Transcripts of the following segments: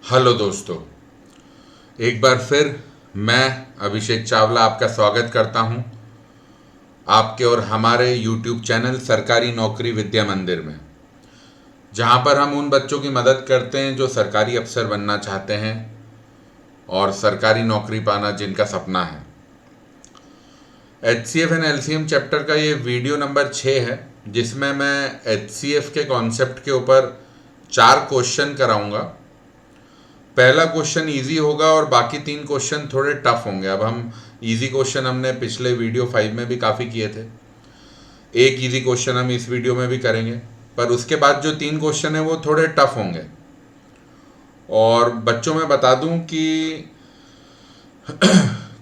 Hello दोस्तों, एक बार फिर मैं अभिषेक चावला आपका स्वागत करता हूं आपके और हमारे यूट्यूब चैनल सरकारी नौकरी विद्या मंदिर में, जहां पर हम उन बच्चों की मदद करते हैं जो सरकारी अफसर बनना चाहते हैं और सरकारी नौकरी पाना जिनका सपना है। HCF एंड LCM चैप्टर का ये वीडियो नंबर 6 है, जिसमें मैं HCF के कॉन्सेप्ट के ऊपर 4 क्वेश्चन कराऊंगा। पहला क्वेश्चन इजी होगा और बाकी 3 क्वेश्चन थोड़े टफ होंगे। अब हम इजी क्वेश्चन हमने पिछले वीडियो 5 में भी काफ़ी किए थे, एक इजी क्वेश्चन हम इस वीडियो में भी करेंगे, पर उसके बाद जो 3 क्वेश्चन है वो थोड़े टफ होंगे। और बच्चों में बता दूं कि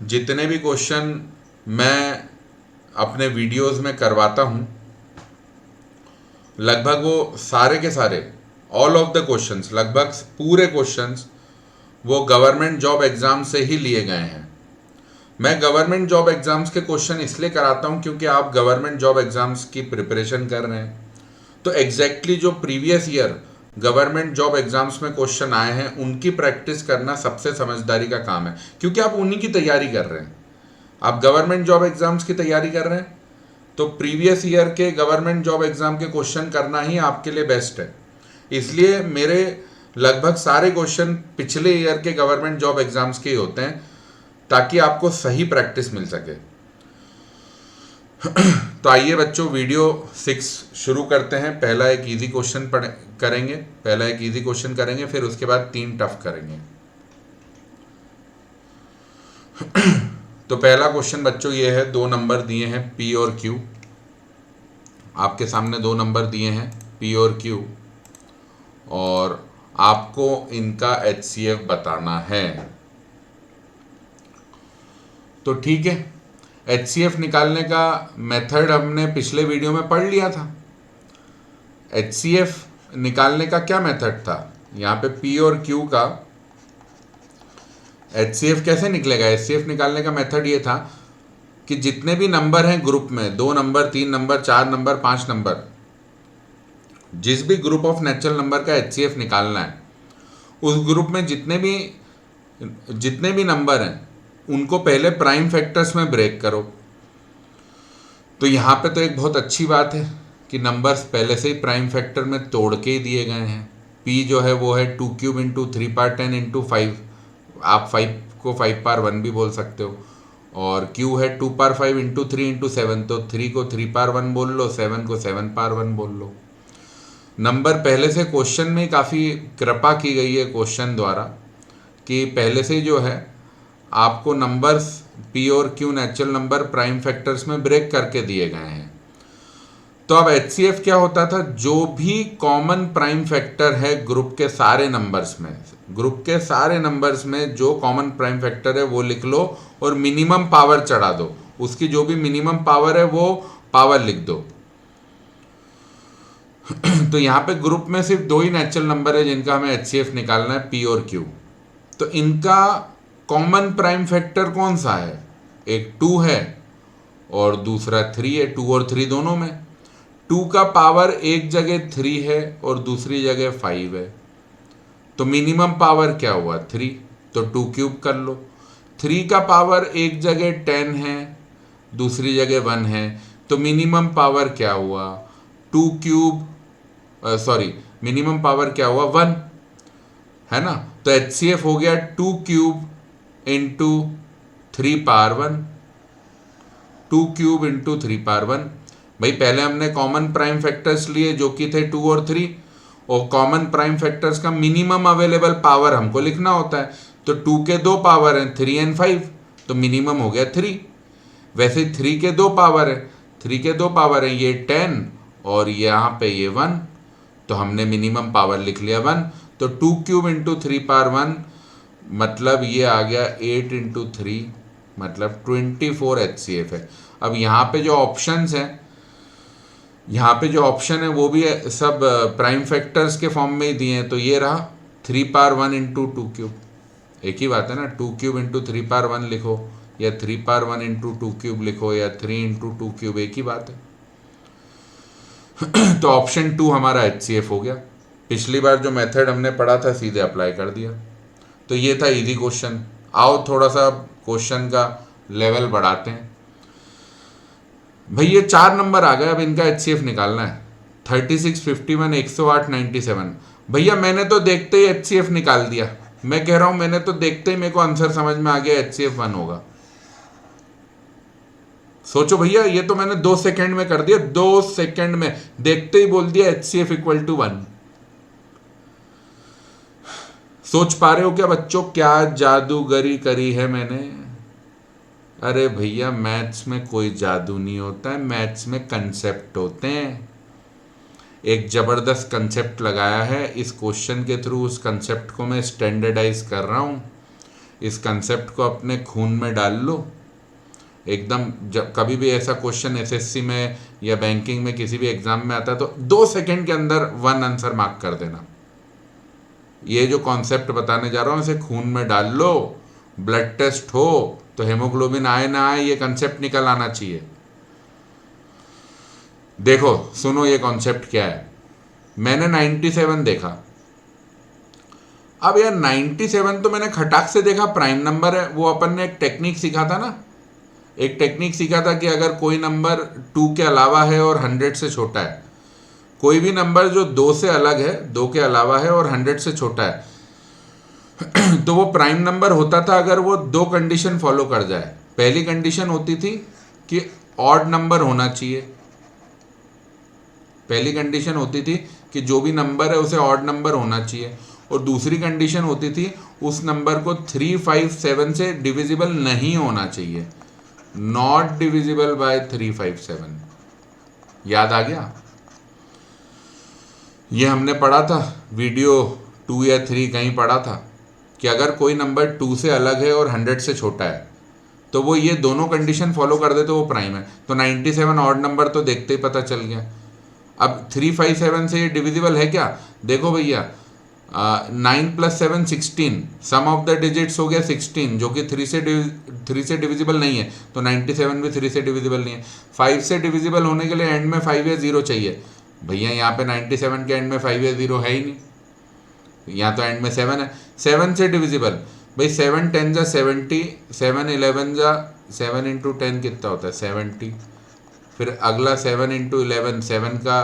जितने भी क्वेश्चन मैं अपने वीडियोस में करवाता हूं, लगभग वो सारे के सारे ऑल ऑफ द क्वेश्चंस, लगभग पूरे क्वेश्चंस वो गवर्नमेंट जॉब एग्ज़ाम से ही लिए गए हैं। मैं गवर्नमेंट जॉब एग्ज़ाम्स के क्वेश्चन इसलिए कराता हूं क्योंकि आप गवर्नमेंट जॉब एग्ज़ाम्स की प्रिपरेशन कर रहे हैं, तो एग्जैक्टली जो previous year government job exams में क्वेश्चन आए हैं उनकी प्रैक्टिस करना सबसे समझदारी का काम है, क्योंकि आप उन्हीं की तैयारी कर रहे हैं। आप गवर्नमेंट जॉब एग्ज़ाम्स की तैयारी कर रहे हैं तो प्रीवियस ईयर के गवर्नमेंट जॉब एग्ज़ाम के क्वेश्चन करना ही आपके लिए बेस्ट है। इसलिए मेरे लगभग सारे क्वेश्चन पिछले ईयर के गवर्नमेंट जॉब एग्जाम्स के ही होते हैं, ताकि आपको सही प्रैक्टिस मिल सके। तो आइए बच्चों, वीडियो 6 शुरू करते हैं। पहला एक इजी क्वेश्चन करेंगे, फिर उसके बाद 3 टफ करेंगे। तो पहला क्वेश्चन बच्चों ये है, 2 नंबर दिए हैं P और Q। आपके सामने 2 नंबर दिए हैं P और Q, और आपको इनका HCF बताना है। तो ठीक है, HCF निकालने का मेथड हमने पिछले वीडियो में पढ़ लिया था। HCF निकालने का क्या मेथड था? यहाँ पे P और Q का HCF कैसे निकलेगा? HCF निकालने का मेथड ये था कि जितने भी नंबर हैं ग्रुप में, 2 नंबर, 3 नंबर, 4 नंबर, 5 नंबर, जिस भी ग्रुप ऑफ नेचुरल नंबर का HCF निकालना है, उस ग्रुप में जितने भी नंबर हैं उनको पहले प्राइम फैक्टर्स में ब्रेक करो। तो यहाँ पे तो एक बहुत अच्छी बात है कि नंबर्स पहले से ही प्राइम फैक्टर में तोड़ के ही दिए गए हैं। P जो है वो है 2 क्यूब इंटू 3 पावर 10 इंटू 5, आप 5 को 5 पावर 1 भी बोल सकते हो, और Q है 2 पावर 5 इंटू 3 इंटू 7, तो 3 को 3 पावर 1 बोल लो, 7 को 7 पावर 1 बोल लो। नंबर पहले से क्वेश्चन में काफ़ी कृपा की गई है क्वेश्चन द्वारा कि पहले से जो है आपको नंबर्स P और Q natural number prime factors में ब्रेक करके दिए गए हैं। तो अब HCF क्या होता था? जो भी कॉमन प्राइम फैक्टर है ग्रुप के सारे नंबर्स में जो कॉमन प्राइम फैक्टर है वो लिख लो और मिनिमम पावर चढ़ा दो। उसकी जो भी मिनिमम पावर है वो पावर लिख दो। तो यहाँ पे ग्रुप में सिर्फ 2 ही नेचुरल नंबर है जिनका हमें HCF निकालना है, P और Q। तो इनका कॉमन प्राइम फैक्टर कौन सा है? एक 2 है और दूसरा 3 है। 2 और 3 दोनों में 2 का पावर एक जगह 3 है और दूसरी जगह 5 है, तो मिनिमम पावर क्या हुआ? 3, तो 2 क्यूब कर लो। 3 का पावर एक जगह 10 है, दूसरी जगह 1 है, तो मिनिमम पावर क्या हुआ? 2 क्यूब, मिनिमम पावर क्या हुआ? 1, है ना। तो HCF हो गया 2 cube into 3 power 1, 2 cube into 3 power 1। भाई पहले हमने कॉमन प्राइम फैक्टर्स लिए जो कि थे 2 और 3, और कॉमन प्राइम फैक्टर्स का मिनिमम अवेलेबल पावर हमको लिखना होता है। तो 2 के 2 पावर हैं 3 एंड 5, तो मिनिमम हो गया 3। वैसे 3 के 2 पावर है, 3 के 2 पावर है ये 10 और यहाँ पे ये 1, तो हमने मिनिमम पावर लिख लिया 1। तो 2 क्यूब इंटू 3 पावर 1 मतलब ये आ गया 8 इंटू 3, मतलब 24 HCF है। अब यहाँ पे जो ऑप्शंस हैं, यहाँ पे जो ऑप्शन है वो भी सब प्राइम फैक्टर्स के फॉर्म में ही दिए हैं। तो ये रहा 3 पावर 1 इंटू 2 क्यूब, एक ही बात है ना। 2 क्यूब इंटू 3 पावर 1 लिखो, या 3 पावर 1 इंटू 2 क्यूब लिखो, या 3 इंटू 2 क्यूब, एक ही बात है। तो ऑप्शन 2 हमारा HCF हो गया। पिछली बार जो मेथड हमने पढ़ा था सीधे अप्लाई कर दिया। तो ये था इजी क्वेश्चन। आओ थोड़ा सा क्वेश्चन का लेवल बढ़ाते हैं। भाई ये 4 नंबर आ गए, अब इनका HCF निकालना है। 36, 51, 108, 97। भैया मैंने तो देखते ही HCF निकाल दिया। मैं कह रहा हूं मैंने तो देखते ही मेरे को आंसर समझ में आ गया, HCF 1 होगा। सोचो भैया, ये तो मैंने 2 सेकंड में कर दिया, 2 सेकंड में देखते ही बोल दिया HCF इक्वल टू 1। सोच पा रहे हो क्या बच्चों, क्या जादूगरी करी है मैंने? अरे भैया मैथ्स में कोई जादू नहीं होता है, मैथ्स में कंसेप्ट होते हैं। एक जबरदस्त कंसेप्ट लगाया है इस क्वेश्चन के थ्रू, उस कंसेप्ट को मैं स्टैंडर्डाइज कर रहा हूं। इस कंसेप्ट को अपने खून में डाल लो एकदम। जब कभी भी ऐसा क्वेश्चन एसएससी में या बैंकिंग में किसी भी एग्जाम में आता है तो 2 सेकंड के अंदर 1 आंसर मार्क कर देना। ये जो कॉन्सेप्ट बताने जा रहा हूं इसे खून में डाल लो। ब्लड टेस्ट हो तो हेमोग्लोबिन आए ना आए ये कंसेप्ट निकल आना चाहिए। देखो सुनो ये कॉन्सेप्ट क्या है। मैंने 97 देखा। अब यार 97 तो मैंने खटाक से देखा, प्राइम नंबर है। वो अपन ने एक टेक्निक सीखा था ना, एक टेक्निक सीखा था कि अगर कोई नंबर 2 के अलावा है और 100 से छोटा है, कोई भी नंबर जो 2 से अलग है, 2 के अलावा है और 100 से छोटा है तो वो प्राइम नंबर होता था अगर वो 2 कंडीशन फॉलो कर जाए। पहली कंडीशन होती थी कि ऑड नंबर होना चाहिए। पहली कंडीशन होती थी कि जो भी नंबर है उसे ऑड नंबर होना चाहिए। और दूसरी कंडीशन होती थी उस नंबर को 357 से डिविजिबल नहीं होना चाहिए, नॉट डिविजिबल बाय 357। याद आ गया? ये हमने पढ़ा था वीडियो 2 या 3 कहीं पढ़ा था कि अगर कोई नंबर 2 से अलग है और 100 से छोटा है तो वो ये दोनों कंडीशन फॉलो कर दे तो वो प्राइम है। तो 97 ऑड नंबर तो देखते ही पता चल गया। अब 357 से ये डिविजिबल है क्या? देखो भैया 9 + 7 16, सम ऑफ द डिजिट्स हो गया 16 जो कि 3 से डिविजिबल नहीं है, तो 97 भी 3 से डिविजिबल नहीं है। 5 से डिविजिबल होने के लिए एंड में 5 या 0 चाहिए। भैया यहाँ पे 97 के एंड में 5 या 0 है ही नहीं, यहाँ तो एंड में 7 है। 7 से डिविजिबल, भाई 7 10 जा 70, 7 11 जा 7 × 10 कितना होता है 70। फिर अगला 7 × 11, 7 का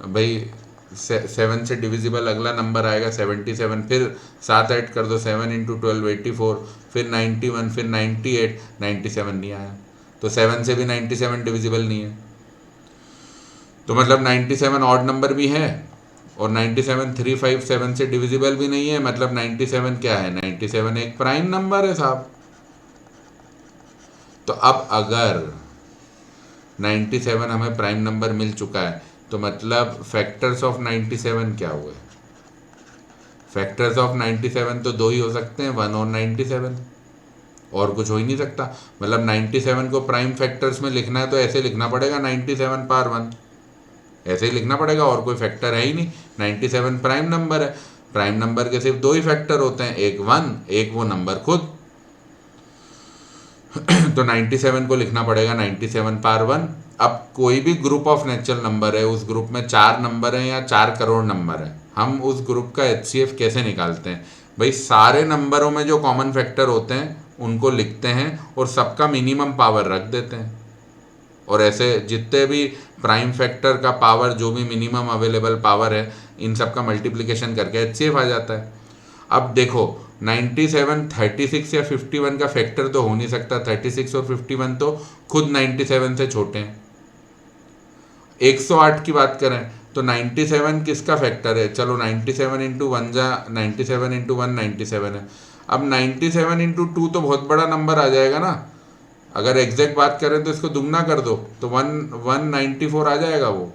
भाई 7 से डिविजिबल अगला नंबर आएगा 77। फिर 7 ऐड कर दो, 7 × 12 84, फिर 91, फिर 98, 97 नहीं आया। तो 7 से भी 97 डिविजिबल नहीं है। तो मतलब 97 ऑड नंबर भी है और 97 357 से डिविजिबल भी नहीं है। मतलब 97 क्या है? 97 एक प्राइम नंबर है साहब। तो अब अगर 97 हमें प्राइम नंबर मिल चुका है तो मतलब फैक्टर्स ऑफ 97 क्या हुए? फैक्टर्स ऑफ 97 तो 2 ही हो सकते हैं, 1 और 97, और कुछ हो ही नहीं सकता। मतलब 97 को प्राइम फैक्टर्स में लिखना है तो ऐसे लिखना पड़ेगा 97 पावर 1, ऐसे ही लिखना पड़ेगा, और कोई फैक्टर है ही नहीं। 97 प्राइम नंबर है, प्राइम नंबर के सिर्फ 2 ही फैक्टर होते हैं, एक 1, एक वो नंबर खुद। तो 97 को लिखना पड़ेगा 97 पावर 1। अब कोई भी ग्रुप ऑफ नेचुरल नंबर है, उस ग्रुप में 4 नंबर हैं या 4 करोड़ नंबर है, हम उस ग्रुप का HCF कैसे निकालते हैं? भाई सारे नंबरों में जो कॉमन फैक्टर होते हैं उनको लिखते हैं और सबका मिनिमम पावर रख देते हैं, और ऐसे जितने भी प्राइम फैक्टर का पावर, जो भी मिनिमम अवेलेबल पावर है, इन सब का मल्टीप्लिकेशन करके HCF आ जाता है। अब देखो 97 36 या 51 का फैक्टर तो हो नहीं सकता, 36 और 51 तो खुद 97 से छोटे हैं। 108 की बात करें तो 97 किसका फैक्टर है? चलो 97 × 1 जा 97 × 1 97 है। अब 97 × 2 तो बहुत बड़ा नंबर आ जाएगा ना। अगर एग्जैक्ट बात करें तो इसको दुगना कर दो तो 194 आ जाएगा वो।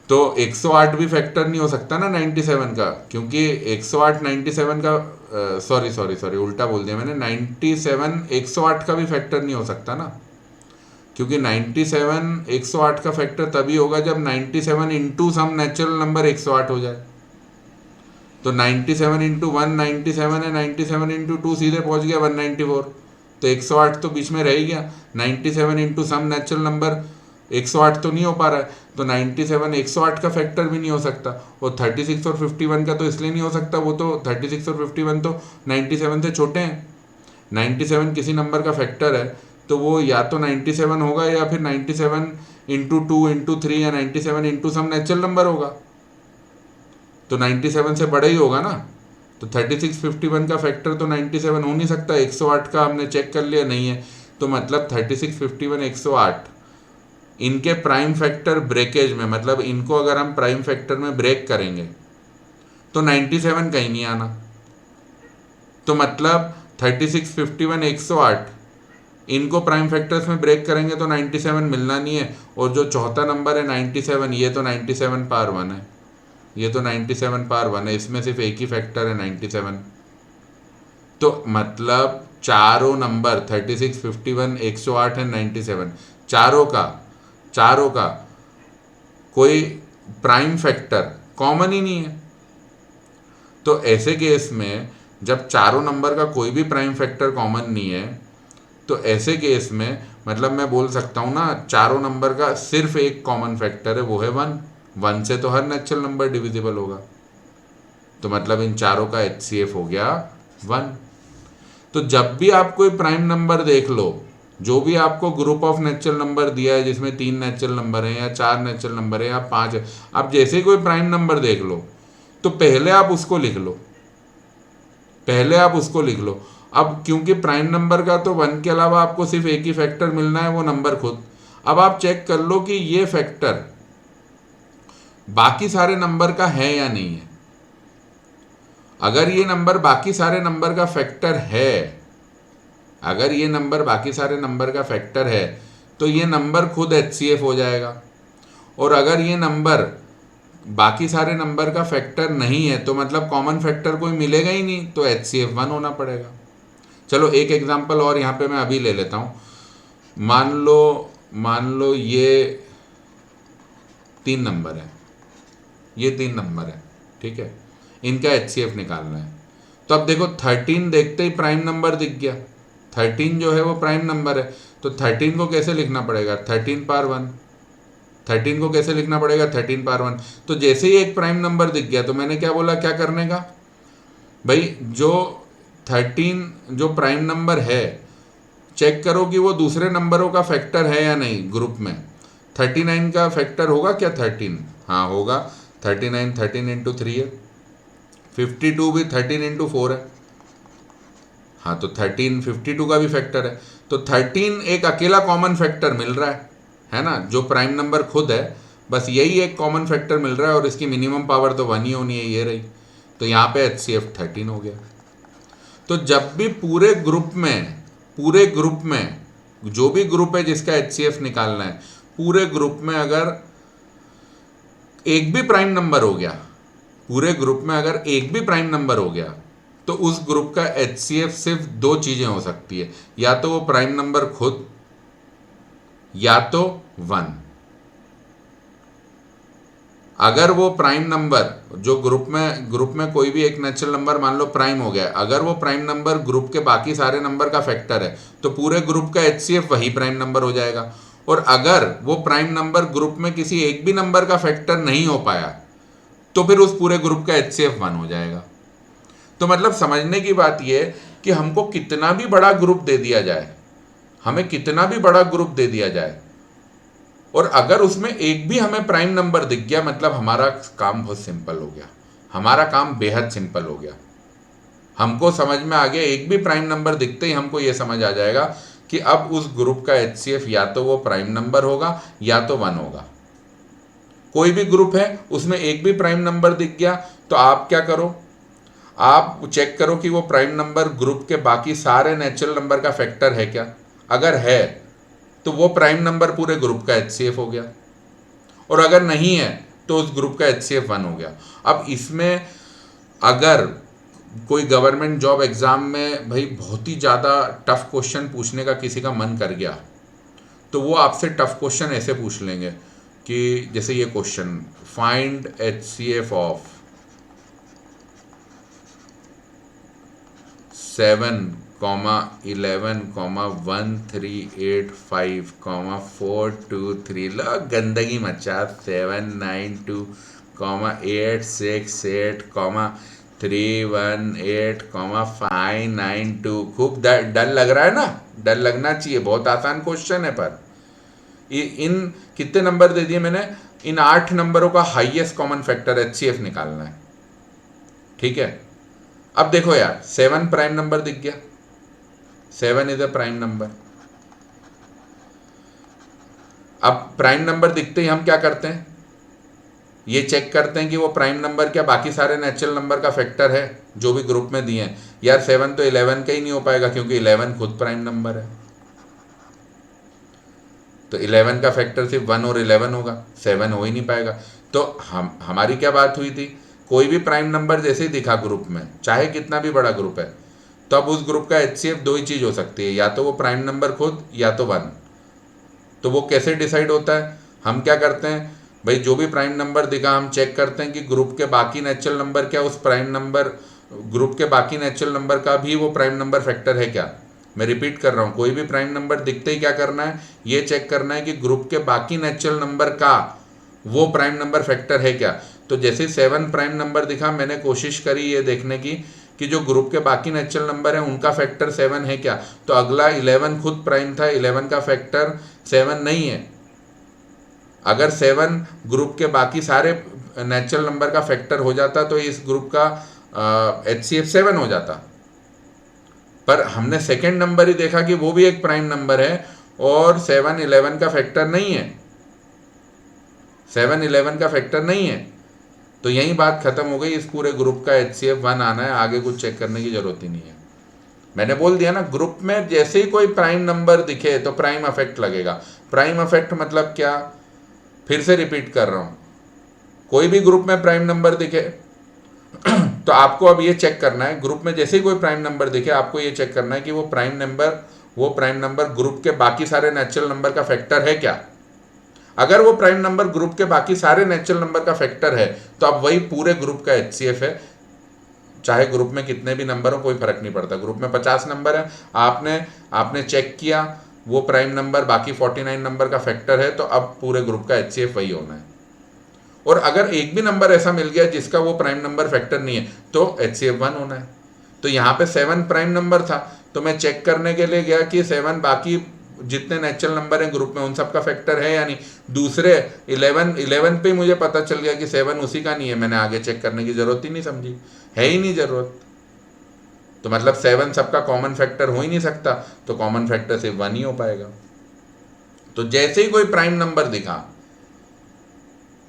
तो 108 भी फैक्टर नहीं हो सकता ना 97 का, क्योंकि 108 97 का सॉरी उल्टा बोल दिया मैंने। 97 108 का भी फैक्टर नहीं हो सकता ना, क्योंकि 97 108 का फैक्टर तभी होगा जब 97 इंटू सम नेचुरल नंबर 108 हो जाए। तो 97 × 1 97 है, 97 × 2 सीधे पहुंच गया 194, तो 108 तो बीच में रह ही गया। 97 इंटू सम नेचुरल नंबर 108 तो नहीं हो पा रहा है, तो 97 108 का फैक्टर भी नहीं हो सकता, और 36 और 51 का तो इसलिए नहीं हो सकता, वो तो 36 और 51 तो 97 से छोटे हैं। 97 किसी नंबर का फैक्टर है तो वो या तो 97 होगा या फिर 97 इंटू 2 इंटू 3 या 97 इंटू सम नेचुरल नंबर होगा, तो 97 से बड़ा ही होगा ना। तो 36 51 का फैक्टर तो 97 हो नहीं सकता, 108 का हमने चेक कर लिया नहीं है, तो मतलब 36 51 108 इनके प्राइम फैक्टर ब्रेकेज में, मतलब इनको अगर हम प्राइम फैक्टर में ब्रेक करेंगे तो 97 कहीं नहीं आना, तो मतलब 36 51 108 इनको प्राइम फैक्टर्स में ब्रेक करेंगे तो 97 मिलना नहीं है, और जो चौथा नंबर है 97 ये तो 97 पावर 1 है, ये तो 97 पावर 1 है, इसमें सिर्फ एक ही फैक्टर है 97, तो मतलब चारों नंबर 36 51 108 है 97, चारों का कोई प्राइम फैक्टर कॉमन ही नहीं है। तो ऐसे केस में जब चारों नंबर का कोई भी प्राइम फैक्टर कॉमन नहीं है, तो ऐसे केस में मतलब मैं बोल सकता हूँ ना, चारों नंबर का सिर्फ एक कॉमन फैक्टर है, वो है 1 से तो हर नेचुरल नंबर डिविजिबल होगा, तो मतलब इन चारों का HCF हो गया 1। तो जब भी आप कोई प्राइम नंबर देख लो, जो भी आपको ग्रुप ऑफ नेचुरल नंबर दिया है जिसमें 3 नेचुरल नंबर है या 4 नेचुरल नंबर है या 5 है, आप जैसे ही कोई प्राइम नंबर देख लो तो पहले आप उसको लिख लो, पहले आप उसको लिख लो। अब क्योंकि प्राइम नंबर का तो 1 के अलावा आपको सिर्फ एक ही फैक्टर मिलना है, वो नंबर खुद। अब आप चेक कर लो कि ये फैक्टर बाकी सारे नंबर का है या नहीं है। अगर ये नंबर बाकी सारे नंबर का फैक्टर है, अगर ये नंबर बाकी सारे नंबर का फैक्टर है तो ये नंबर खुद HCF हो जाएगा, और अगर ये नंबर बाकी सारे नंबर का फैक्टर नहीं है तो मतलब कॉमन फैक्टर कोई मिलेगा ही नहीं, तो HCF 1 होना पड़ेगा। चलो एक एग्जांपल और यहाँ पे मैं अभी ले लेता हूँ। मान लो ये 3 नंबर है, ये 3 नंबर है, ठीक है, इनका HCF निकालना है। तो अब देखो 13 देखते ही प्राइम नंबर दिख गया, 13 जो है वो प्राइम नंबर है, तो 13 को कैसे लिखना पड़ेगा, 13 पावर 1, 13 को कैसे लिखना पड़ेगा, 13 पावर 1। तो जैसे ही एक प्राइम नंबर दिख गया तो मैंने क्या बोला, क्या करने का भाई, जो 13 जो प्राइम नंबर है चेक करो कि वो दूसरे नंबरों का फैक्टर है या नहीं ग्रुप में। 39 का फैक्टर होगा क्या 13, हाँ होगा, 39 13 इंटू 3 है, 52 भी 13 इंटू 4 है, हाँ तो 13 52 का भी फैक्टर है, तो 13 एक अकेला कॉमन फैक्टर मिल रहा है ना, जो प्राइम नंबर खुद है, बस यही एक कॉमन फैक्टर मिल रहा है, और इसकी मिनिमम पावर तो 1 ही होनी है, ये रही, तो यहाँ पे HCF 13 हो गया। तो जब भी पूरे ग्रुप में जो भी ग्रुप है जिसका HCF निकालना है, पूरे ग्रुप में अगर एक भी प्राइम नंबर हो गया, पूरे ग्रुप में अगर एक भी प्राइम नंबर हो गया, तो उस ग्रुप का HCF सिर्फ 2 चीजें हो सकती है, या तो वो प्राइम नंबर खुद या तो 1। अगर वो प्राइम नंबर जो ग्रुप में कोई भी एक नेचुरल नंबर मान लो प्राइम हो गया, अगर वो प्राइम नंबर ग्रुप के बाकी सारे नंबर का फैक्टर है तो पूरे ग्रुप का HCF वही प्राइम नंबर हो जाएगा, और अगर वो प्राइम नंबर ग्रुप में किसी एक भी नंबर का फैक्टर नहीं हो पाया तो फिर उस पूरे ग्रुप का HCF 1 हो जाएगा। तो मतलब समझने की बात यह कि हमको कितना भी बड़ा ग्रुप दे दिया जाए, हमें कितना भी बड़ा ग्रुप दे दिया जाए, और अगर उसमें एक भी हमें प्राइम नंबर दिख गया, मतलब हमारा काम बहुत सिंपल हो गया, हमारा काम बेहद सिंपल हो गया। हमको समझ में आ गया, एक भी प्राइम नंबर दिखते ही हमको यह समझ आ जाएगा कि अब उस ग्रुप का HCF या तो वो प्राइम नंबर होगा या तो 1 होगा। कोई भी ग्रुप है उसमें एक भी प्राइम नंबर दिख गया तो आप क्या करो, आप चेक करो कि वो प्राइम नंबर ग्रुप के बाकी सारे नेचुरल नंबर का फैक्टर है क्या, अगर है तो वो प्राइम नंबर पूरे ग्रुप का HCF हो गया, और अगर नहीं है तो उस ग्रुप का HCF 1 हो गया। अब इसमें अगर कोई गवर्नमेंट जॉब एग्जाम में भाई बहुत ही ज़्यादा टफ क्वेश्चन पूछने का किसी का मन कर गया, तो वो आपसे टफ क्वेश्चन ऐसे पूछ लेंगे कि जैसे ये क्वेश्चन, फाइंड HCF ऑफ 7 11, 1385, 423, लो गंदगी मचा, 792, 868, 318, 592। खूब डर लग रहा है ना? डर लगना चाहिए, बहुत आसान क्वेश्चन है। पर इन कितने नंबर दे दिए मैंने? इन 8 नंबरों का हाईएस्ट कॉमन फैक्टर HCF निकालना है। ठीक है, अब देखो यार, 7 प्राइम नंबर दिख गया, 7 इज अ प्राइम नंबर। अब प्राइम नंबर दिखते ही हम क्या करते हैं? ये चेक करते हैं कि वो प्राइम नंबर क्या बाकी सारे नेचुरल नंबर का फैक्टर है जो भी ग्रुप में दिए हैं। यार 7 तो 11 का ही नहीं हो पाएगा, क्योंकि 11 खुद प्राइम नंबर है। तो 11 का फैक्टर सिर्फ 1 और 11 होगा, 7 हो ही नहीं पाएगा। तो हमारी क्या बात हुई थी? कोई भी प्राइम नंबर जैसे ही दिखा ग्रुप में, चाहे कितना भी बड़ा ग्रुप है, तो अब उस ग्रुप का HCF दो ही चीज हो सकती है, या तो वो प्राइम नंबर खुद या तो 1। तो वो कैसे डिसाइड होता है? हम क्या करते हैं भाई, जो भी प्राइम नंबर दिखा हम चेक करते हैं कि ग्रुप के बाकी नेचुरल नंबर क्या उस प्राइम नंबर, ग्रुप के बाकी नेचुरल नंबर का भी वो प्राइम नंबर फैक्टर है क्या। मैं रिपीट कर रहा हूँ, कोई भी प्राइम नंबर दिखते ही क्या करना है, ये चेक करना है कि ग्रुप के बाकी नेचुरल नंबर का वो प्राइम नंबर फैक्टर है क्या। तो जैसे 7 प्राइम नंबर दिखा, मैंने कोशिश करी ये देखने की कि जो ग्रुप के बाकी नेचुरल नंबर है उनका फैक्टर 7 है क्या। तो अगला 11 खुद प्राइम था, 11 का फैक्टर 7 नहीं है। अगर 7 ग्रुप के बाकी सारे नेचुरल नंबर का फैक्टर हो जाता तो इस ग्रुप का HCF 7 हो जाता। पर हमने सेकेंड नंबर ही देखा कि वो भी एक प्राइम नंबर है और 7 11 का फैक्टर नहीं है, 7 11 का फैक्टर नहीं है। तो यही बात खत्म हो गई, इस पूरे ग्रुप का HCF 1 आना है, आगे कुछ चेक करने की जरूरत ही नहीं है। मैंने बोल दिया ना, ग्रुप में जैसे ही कोई प्राइम नंबर दिखे तो प्राइम अफेक्ट लगेगा। प्राइम अफेक्ट मतलब क्या? फिर से रिपीट कर रहा हूं, कोई भी ग्रुप में प्राइम नंबर दिखे तो आपको अब ये चेक करना है, ग्रुप में जैसे ही कोई प्राइम नंबर दिखे आपको ये चेक करना है कि वो प्राइम नंबर ग्रुप के बाकी सारे नेचुरल नंबर का फैक्टर है क्या। अगर वो प्राइम नंबर ग्रुप के बाकी सारे नेचुरल नंबर का फैक्टर है तो अब वही पूरे ग्रुप का HCF है। चाहे ग्रुप में कितने भी नंबर हो, कोई फर्क नहीं पड़ता। ग्रुप में 50 नंबर है, आपने चेक किया वो प्राइम नंबर बाकी 49 नंबर का फैक्टर है, तो अब पूरे ग्रुप का HCF वही होना है। और अगर एक भी नंबर ऐसा मिल गया जिसका वो प्राइम नंबर फैक्टर नहीं है तो HCF 1 होना है। तो यहाँ पे 7 प्राइम नंबर था, तो मैं चेक करने के लिए गया कि 7 बाकी जितने नेचुरल नंबर हैं ग्रुप में उन सब का फैक्टर है या नहीं। दूसरे 11 पे मुझे पता चल गया कि 7 उसी का नहीं है, मैंने आगे चेक करने की जरूरत ही नहीं समझी, है ही नहीं जरूरत। तो मतलब 7 सबका कॉमन फैक्टर हो ही नहीं सकता, तो कॉमन फैक्टर सिर्फ 1 ही हो पाएगा। तो जैसे ही कोई प्राइम नंबर दिखा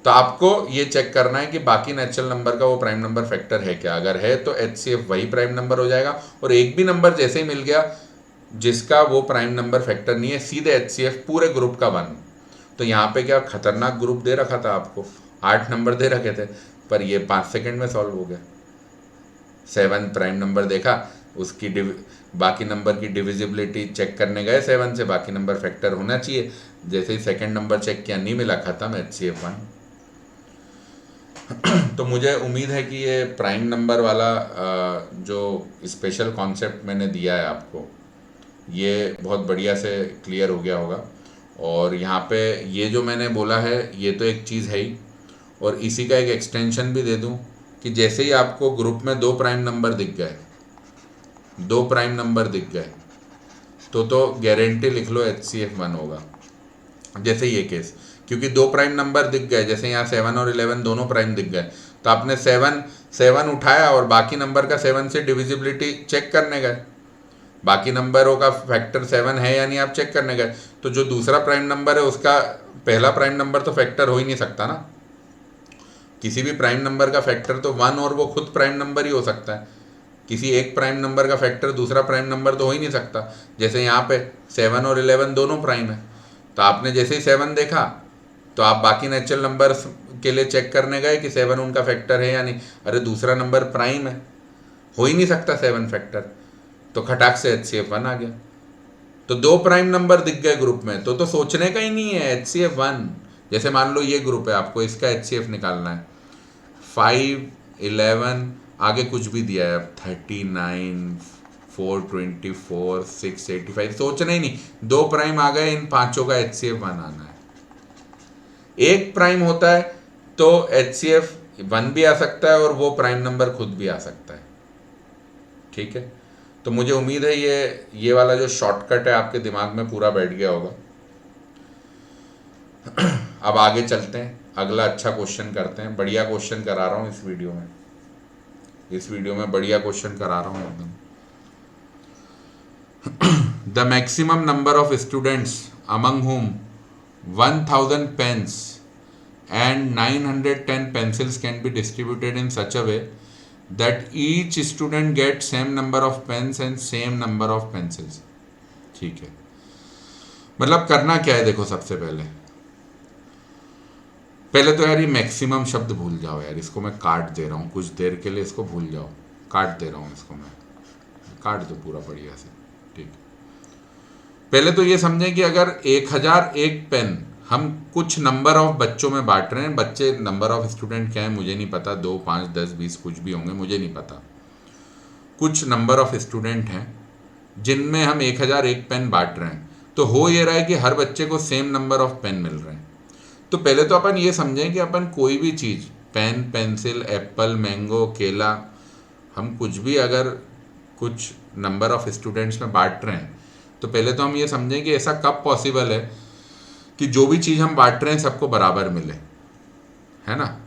तो आपको ये चेक करना है कि बाकी नेचुरल नंबर का वो प्राइम नंबर फैक्टर है क्या। अगर है तो HCF वही प्राइम नंबर हो जाएगा, और एक भी नंबर जैसे ही मिल गया जिसका वो प्राइम नंबर फैक्टर नहीं है, सीधे HCF पूरे ग्रुप का 1। तो यहाँ पे क्या खतरनाक ग्रुप दे रखा था आपको, 8 नंबर दे रखे थे, पर ये 5 सेकेंड में सॉल्व हो गया। 7 प्राइम नंबर देखा, उसकी बाकी नंबर की डिविजिबिलिटी चेक करने गए 7 से, बाकी नंबर फैक्टर होना चाहिए, जैसे ही सेकेंड नंबर चेक किया नहीं मिला, खत्म, HCF 1। तो मुझे उम्मीद है कि ये प्राइम नंबर वाला जो स्पेशल कॉन्सेप्ट मैंने दिया है आपको, ये बहुत बढ़िया से क्लियर हो गया होगा। और यहाँ पे ये जो मैंने बोला है ये तो एक चीज़ है ही, और इसी का एक एक्सटेंशन भी दे दूँ कि जैसे ही आपको ग्रुप में 2 प्राइम नंबर दिख गए, 2 प्राइम नंबर दिख गए, तो गारंटी लिख लो HCF 1 होगा। जैसे ये केस, क्योंकि 2 प्राइम नंबर दिख गए, जैसे यहाँ 7 और 11 दोनों प्राइम दिख गए, तो आपने 7 उठाया और बाकी नंबर का 7 से डिविजिबिलिटी चेक करने गए, बाकी नंबरों का फैक्टर 7 है या नहीं आप चेक करने गए, तो जो दूसरा प्राइम नंबर है उसका पहला प्राइम नंबर तो फैक्टर हो ही नहीं सकता ना। किसी भी प्राइम नंबर का फैक्टर तो 1 और वो खुद प्राइम नंबर ही हो सकता है, किसी एक प्राइम नंबर का फैक्टर दूसरा प्राइम नंबर तो हो ही नहीं सकता। जैसे यहाँ पे 7 और 11 दोनों प्राइम है, तो आपने जैसे ही 7 देखा तो आप बाकी नेचुरल नंबर के लिए चेक करने गए कि 7 उनका फैक्टर है या नहीं, अरे दूसरा नंबर प्राइम है, हो ही नहीं सकता 7 फैक्टर, तो खटाक से HCF 1 आ गया। तो 2 प्राइम नंबर दिख गए ग्रुप में तो सोचने का ही नहीं है, HCF 1। जैसे मान लो ये ग्रुप है, आपको इसका HCF निकालना है, 5 11 आगे कुछ भी दिया है, 39 424, 685, सोचना ही नहीं, 2 प्राइम आ गए, इन पांचों का HCF 1 आना है। एक प्राइम होता है तो HCF 1 भी आ सकता है और वो प्राइम नंबर खुद भी आ सकता है। ठीक है, तो मुझे उम्मीद है ये वाला जो शॉर्टकट है आपके दिमाग में पूरा बैठ गया होगा। अब आगे चलते हैं, अगला अच्छा क्वेश्चन करते हैं। बढ़िया क्वेश्चन करा रहा हूँ इस वीडियो में बढ़िया क्वेश्चन करा रहा हूँ एकदम। The maximum number of students among whom 1000 pens and 910 pencils can be distributed in such a way that each student gets same number of pens and same number of pencils। ठीक है, मतलब करना क्या है, देखो सबसे पहले तो यार ये मैक्सिमम शब्द भूल जाओ यार, इसको मैं काट दे रहा हूँ कुछ देर के लिए, इसको भूल जाओ, काट दे रहा हूँ इसको, मैं काट दो पूरा बढ़िया से। ठीक, पहले तो ये समझें कि अगर 1001 पेन हम कुछ नंबर ऑफ बच्चों में बांट रहे हैं, बच्चे नंबर ऑफ स्टूडेंट क्या है मुझे नहीं पता, 2, 5, 10, 20 कुछ भी होंगे, मुझे नहीं पता, कुछ नंबर ऑफ स्टूडेंट हैं जिनमें हम 1001 पेन बांट रहे हैं, तो हो ये रहा है कि हर बच्चे को सेम नंबर ऑफ पेन मिल रहे हैं। तो पहले तो अपन ये समझें कि अपन कोई भी चीज़, पेन, पेंसिल, एप्पल, मैंगो, केला, हम कुछ भी अगर कुछ नंबर ऑफ स्टूडेंट्स में बांट रहे हैं, तो पहले तो हम ये समझें कि ऐसा कब पॉसिबल है कि जो भी चीज़ हम बांट रहे हैं सबको बराबर मिले, है ना,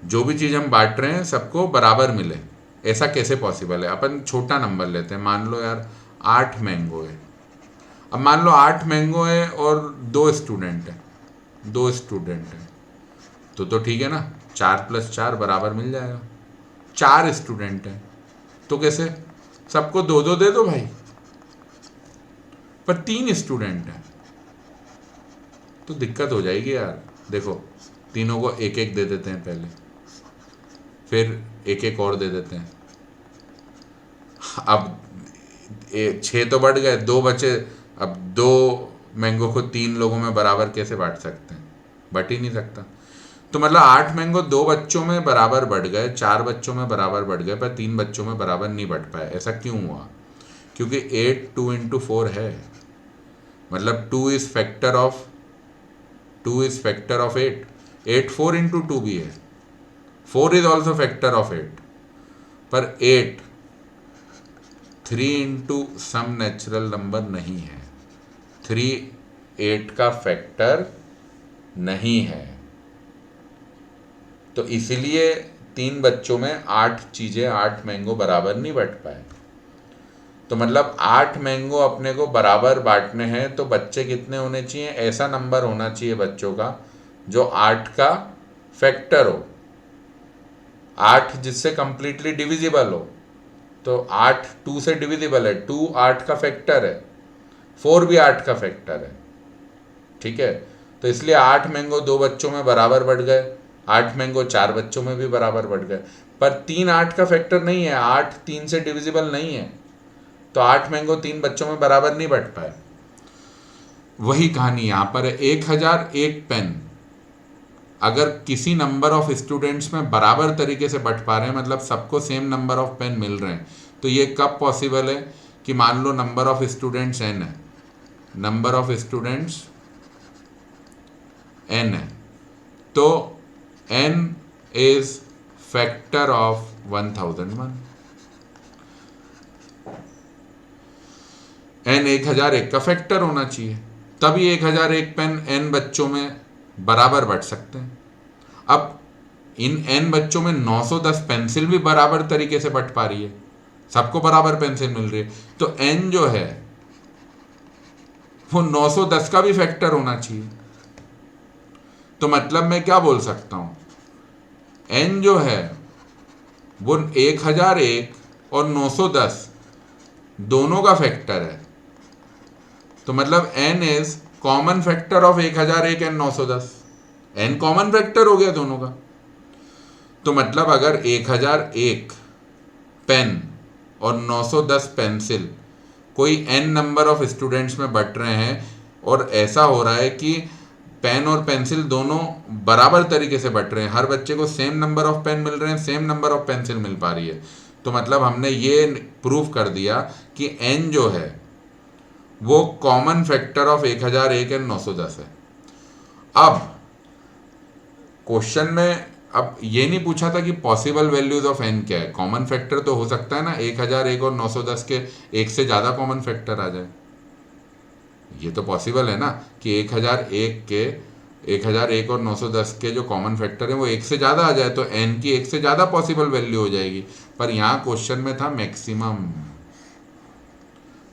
जो भी चीज़ हम बांट रहे हैं सबको बराबर मिले, ऐसा कैसे पॉसिबल है। अपन छोटा नंबर लेते हैं, मान लो यार 8 मैंगो है। अब मान लो 8 मैंगो है और 2 स्टूडेंट हैं, तो ठीक है ना, 4 + 4 बराबर मिल जाएगा। 4 स्टूडेंट हैं तो कैसे, सबको 2-2 दे दो भाई, पर 3 स्टूडेंट हैं तो दिक्कत हो जाएगी यार। देखो, तीनों को 1-1 दे देते हैं पहले, फिर 1-1 और दे देते हैं, अब 6 तो बढ़ गए, 2 बचे, अब 2 मैंगो को 3 लोगों में बराबर कैसे बांट सकते हैं, बट ही नहीं सकता। तो मतलब 8 मैंगो 2 बच्चों में बराबर बढ़ गए, 4 बच्चों में बराबर बढ़ गए, पर 3 बच्चों में बराबर नहीं बढ़ पाए। ऐसा क्यों हुआ, क्योंकि 8 2 × 4 है, मतलब 2 इज फैक्टर ऑफ 8, 8 4 × 2 भी है, 4 इज ऑल्सो फैक्टर ऑफ 8, पर 8 3 × सम नेचुरल नंबर नहीं है, 3 8 का फैक्टर नहीं है। तो इसीलिए 3 बच्चों में 8 चीज़ें, 8 मैंगो बराबर नहीं बट पाए। तो मतलब 8 मैंगो अपने को बराबर बांटने हैं तो बच्चे कितने होने चाहिए, ऐसा नंबर होना चाहिए बच्चों का जो 8 का फैक्टर हो, 8 जिससे कंप्लीटली डिविजिबल हो। तो 8 2 से डिविजिबल है, 2 8 का फैक्टर है, 4 भी 8 का फैक्टर है। ठीक है, तो इसलिए 8 मैंगो 2 बच्चों में बराबर बढ़ गए, 8 मैंगो 4 बच्चों में भी बराबर बढ़ गए, पर 3 8 का फैक्टर नहीं है, 8 3 से डिविजिबल नहीं है, तो 8 मैंगो 3 बच्चों में बराबर नहीं बढ़ पाए। वही कहानी यहाँ पर है, 1001 पेन अगर किसी नंबर ऑफ स्टूडेंट्स में बराबर तरीके से बंट पा रहे हैं, मतलब सबको सेम नंबर ऑफ पेन मिल रहे हैं, तो ये कब पॉसिबल है कि मान लो नंबर ऑफ स्टूडेंट्स n है, नंबर ऑफ स्टूडेंट्स n है, तो n is factor of 1001, n 1001 का फैक्टर होना चाहिए, तभी 1001 पेन n बच्चों में बराबर बंट सकते हैं। अब इन n बच्चों में 910 पेंसिल भी बराबर तरीके से बंट पा रही है, सबको बराबर पेंसिल मिल रही है, तो n जो है वो 910 का भी फैक्टर होना चाहिए। तो मतलब मैं क्या बोल सकता हूं, n जो है वो 1001 और 910 दोनों का फैक्टर है, तो मतलब n is common factor of 1001 and 910, n common factor हो गया दोनों का। तो मतलब अगर 1001 पेन और 910 पेंसिल कोई n नंबर ऑफ स्टूडेंट्स में बंट रहे हैं और ऐसा हो रहा है कि पेन और पेंसिल दोनों बराबर तरीके से बंट रहे हैं, हर बच्चे को सेम नंबर ऑफ पेन मिल रहे हैं, सेम नंबर ऑफ पेंसिल मिल पा रही है, तो मतलब हमने ये प्रूव कर दिया कि n जो है वो कॉमन फैक्टर ऑफ 1001 एंड 910 है। अब क्वेश्चन में अब ये नहीं पूछा था कि पॉसिबल वैल्यूज ऑफ n क्या है। कॉमन फैक्टर तो हो सकता है ना 1001 और 910 के एक से ज़्यादा कॉमन फैक्टर आ जाए, ये तो पॉसिबल है ना कि 1001 और 910 के जो कॉमन फैक्टर है वो एक से ज़्यादा आ जाए, तो n की एक से ज़्यादा पॉसिबल वैल्यू हो जाएगी। पर यहाँ क्वेश्चन में था मैक्सिमम,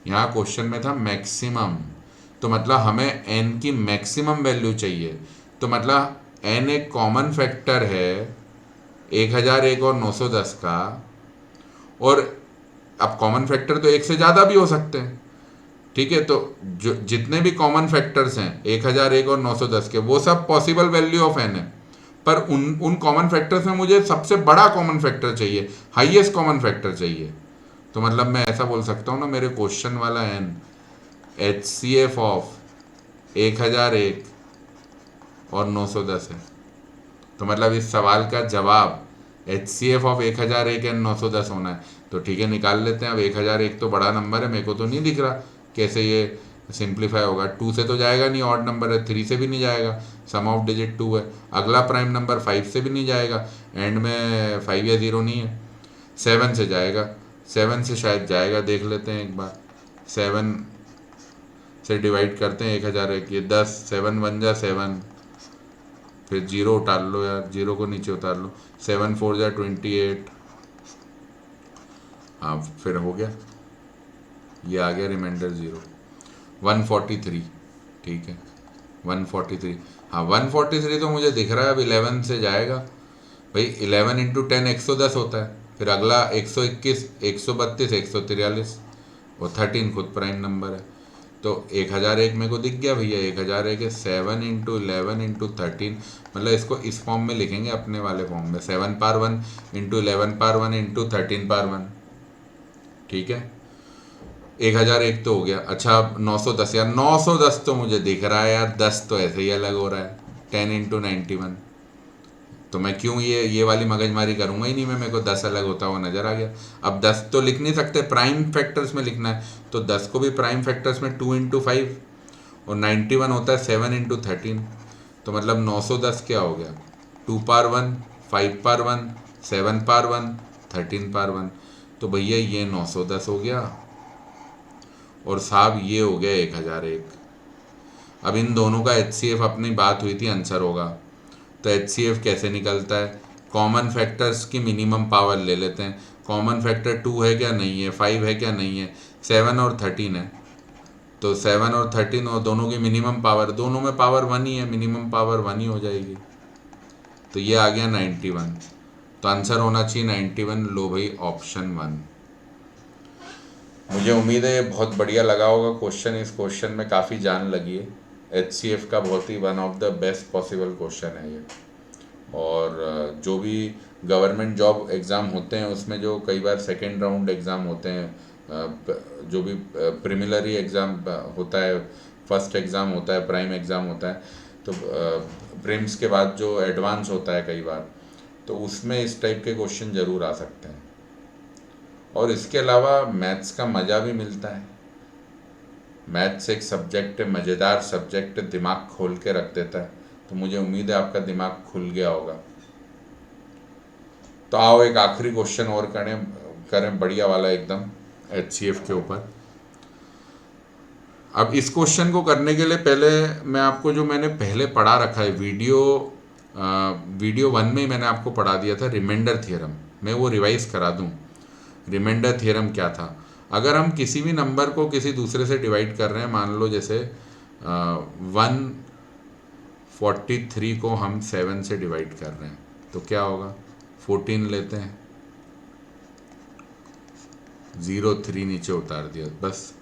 यहाँ क्वेश्चन में था मैक्सिमम, तो मतलब हमें n की मैक्सिमम वैल्यू चाहिए। तो मतलब n एक कॉमन फैक्टर है 1001 और 910 का, और अब कॉमन फैक्टर तो एक से ज़्यादा भी हो सकते हैं, ठीक है। तो जो जितने भी कॉमन फैक्टर्स हैं 1001 और 910 के, वो सब पॉसिबल वैल्यू ऑफ n है। पर उन कॉमन फैक्टर्स में मुझे सबसे बड़ा कॉमन फैक्टर चाहिए, हाईएस्ट कॉमन फैक्टर चाहिए। तो मतलब मैं ऐसा बोल सकता हूँ ना, मेरे क्वेश्चन वाला n HCF ऑफ 1001 और 910 है। तो मतलब इस सवाल का जवाब HCF ऑफ 1001 एंड 910 होना है। तो ठीक है, निकाल लेते हैं। अब 1001 तो बड़ा नंबर है, मेरे को तो नहीं दिख रहा कैसे ये सिंप्लीफाई होगा। 2 से तो जाएगा नहीं, ऑड नंबर है, 3 से भी नहीं जाएगा, सम ऑफ डिजिट 2 है। अगला प्राइम नंबर 5 से भी नहीं जाएगा, एंड में 5 या 0 नहीं है। 7 से जाएगा, 7 से शायद जाएगा, देख लेते हैं एक बार। 7 से डिवाइड करते हैं 1001, ये 10, 7 1 जा 7, फिर 0 उतार लो यार, 0 को नीचे उतार लो, 7 4 जा 28, हाँ फिर हो गया, ये आ गया रिमाइंडर 0, 143, ठीक है 143। हाँ 143 तो मुझे दिख रहा है, अब 11 से जाएगा भाई, 11 इंटू 10 110 होता है, फिर अगला 121, 132, 143 और 13 खुद प्राइम नंबर है। तो 1001 मेरे को दिख गया भैया, 1001 है 7 इंटू 11 इंटू 13, मतलब इसको इस फॉर्म में लिखेंगे, अपने वाले फॉर्म में, 7 power 1 into 11 power 1 into 13 power 1, ठीक है। 1001 तो हो गया। अच्छा अब 910, यार 910 तो मुझे दिख रहा है यार, 10 तो ऐसे ही अलग हो रहा है, 10 इंटू 91, तो मैं क्यों ये वाली मगजमारी करूंगा ही नहीं मैं, मेरे को 10 अलग होता हुआ नजर आ गया। अब 10 तो लिख नहीं सकते, प्राइम फैक्टर्स में लिखना है, तो 10 को भी प्राइम फैक्टर्स में 2 इंटू 5, और 91 होता है 7 इंटू 13, तो मतलब 910 क्या हो गया, 2 पावर 1, 5 पावर 1, 7 पावर 1, 13 पावर 1, तो भैया ये 910 हो गया, और साहब ये हो गया 1001। अब इन दोनों का HCF अपनी बात हुई थी, आंसर होगा। तो HCF कैसे निकलता है, कॉमन फैक्टर्स की मिनिमम पावर ले लेते हैं। कॉमन फैक्टर 2 है क्या, नहीं है, 5 है क्या, नहीं है, 7 और 13 है, तो 7 और 13 और दोनों की मिनिमम पावर, दोनों में पावर 1 ही है, मिनिमम पावर 1 ही हो जाएगी। तो ये आ गया 91, तो आंसर होना चाहिए 91। लो भाई ऑप्शन 1। मुझे उम्मीद है ये बहुत बढ़िया लगा होगा क्वेश्चन, इस क्वेश्चन में काफ़ी जान लगी है। HCF का बहुत ही one of the best possible question है ये। और जो भी गवर्नमेंट जॉब एग्ज़ाम होते हैं उसमें जो कई बार सेकेंड राउंड एग्ज़ाम होते हैं, जो भी प्रीलिमिनरी एग्ज़ाम होता है, फर्स्ट एग्ज़ाम होता है, प्राइम एग्ज़ाम होता है, तो प्रीम्स के बाद जो एडवांस होता है कई बार, तो उसमें इस टाइप के क्वेश्चन ज़रूर आ सकते हैं। और इसके अलावा मैथ्स का मज़ा भी मिलता है। मैथ्स एक सब्जेक्ट, मज़ेदार सब्जेक्ट, दिमाग खोल के रख देता है, तो मुझे उम्मीद है आपका दिमाग खुल गया होगा। तो आओ एक आखिरी क्वेश्चन और करें बढ़िया वाला एकदम HCF के ऊपर। अब इस क्वेश्चन को करने के लिए पहले मैं आपको, जो मैंने पहले पढ़ा रखा है वीडियो 1 में ही मैंने आपको पढ़ा दिया था रिमाइंडर थ्योरम, मैं वो रिवाइज करा दूं। रिमाइंडर थ्योरम क्या था, अगर हम किसी भी नंबर को किसी दूसरे से डिवाइड कर रहे हैं, मान लो जैसे 143 को हम 7 से डिवाइड कर रहे हैं, तो क्या होगा, 14 लेते हैं, 03 नीचे उतार दिया बस।